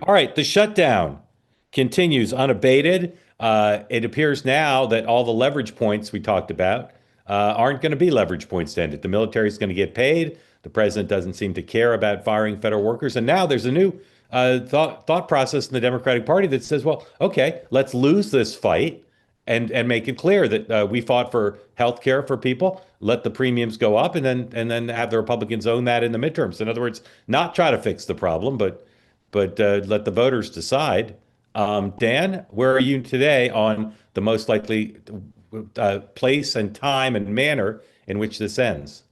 All right, the shutdown continues unabated. It appears now that all the leverage points we talked about aren't going to be leverage points to end it. The military is going to get paid. The president doesn't seem to care about firing federal workers. And now there's a new thought process in the Democratic Party that says, well, okay, let's lose this fight and make it clear that we fought for health care for people, let the premiums go up, and then have the Republicans own that in the midterms. In other words, not try to fix the problem, but let the voters decide. Dan, where are you today on the most likely place and time and manner in which this ends?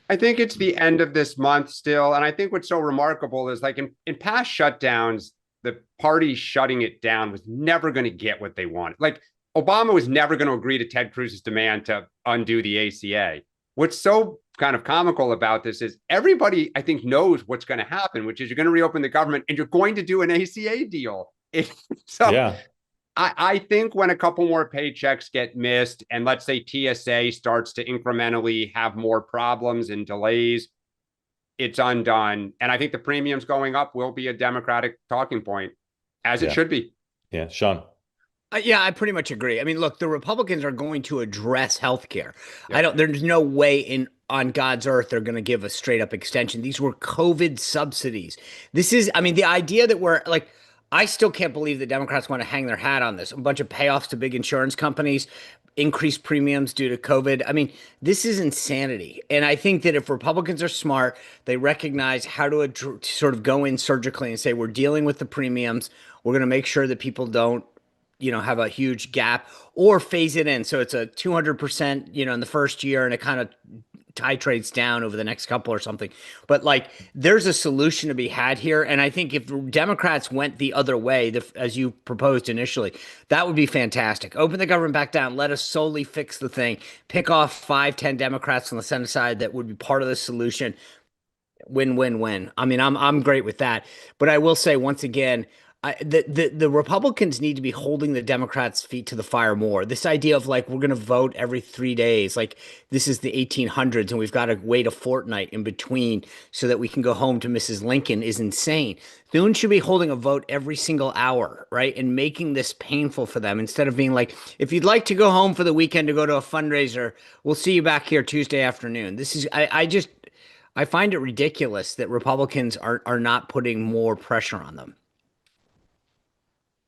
I think it's the end of this month still. And I think what's so remarkable is like in past shutdowns, the party shutting it down was never going to get what they wanted. Like Obama was never going to agree to Ted Cruz's demand to undo the ACA. What's so kind of comical about this is everybody, I think, knows what's going to happen, which is you're going to reopen the government and you're going to do an ACA deal. So Yeah, I think when a couple more paychecks get missed and let's say TSA starts to incrementally have more problems and delays, it's undone. And I think the premiums going up will be a Democratic talking point, as it yeah, should be. yeah. Sean. Yeah, I pretty much agree. I mean, look, the Republicans are going to address healthcare. Yep. There's no way in on God's earth they're going to give a straight up extension. These were COVID subsidies. I mean, the idea that we're like, I still can't believe the Democrats want to hang their hat on this. A bunch of payoffs to big insurance companies, increased premiums due to COVID. I mean, this is insanity. And I think that if Republicans are smart, they recognize how to sort of go in surgically and say, we're dealing with the premiums. We're going to make sure that people don't have a huge gap or phase it in. So it's a 200%, in the first year and it kind of titrates down over the next couple or something. But like there's a solution to be had here. And I think if Democrats went the other way, as you proposed initially, that would be fantastic. Open the government back down. Let us solely fix the thing. Pick off 5, 10 Democrats on the Senate side that would be part of the solution. Win, win, win. I mean, I'm great with that. But I will say once again, the Republicans need to be holding the Democrats' feet to the fire more. This idea of like we're going to vote every 3 days, like this is the 1800s, and we've got to wait a fortnight in between so that we can go home to Mrs. Lincoln is insane. Thune should be holding a vote every single hour, right, and making this painful for them instead of being like, if you'd like to go home for the weekend to go to a fundraiser, we'll see you back here Tuesday afternoon. This is I find it ridiculous that Republicans are not putting more pressure on them.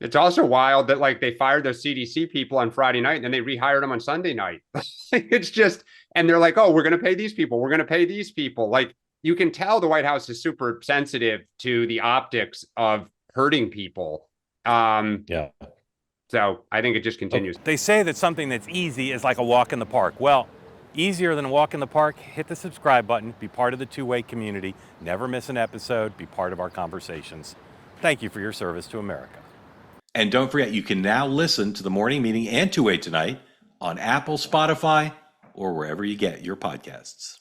It's also wild that like they fired those CDC people on Friday night and then they rehired them on Sunday night. It's just, and they're like, oh, we're going to pay these people. We're going to pay these people. Like you can tell the White House is super sensitive to the optics of hurting people. Yeah. So I think it just continues. They say that something that's easy is like a walk in the park. Well, easier than a walk in the park, hit the subscribe button, be part of the two-way community, never miss an episode, be part of our conversations. Thank you for your service to America. And don't forget, you can now listen to the morning meeting and Two-Way Tonight on Apple, Spotify, or wherever you get your podcasts.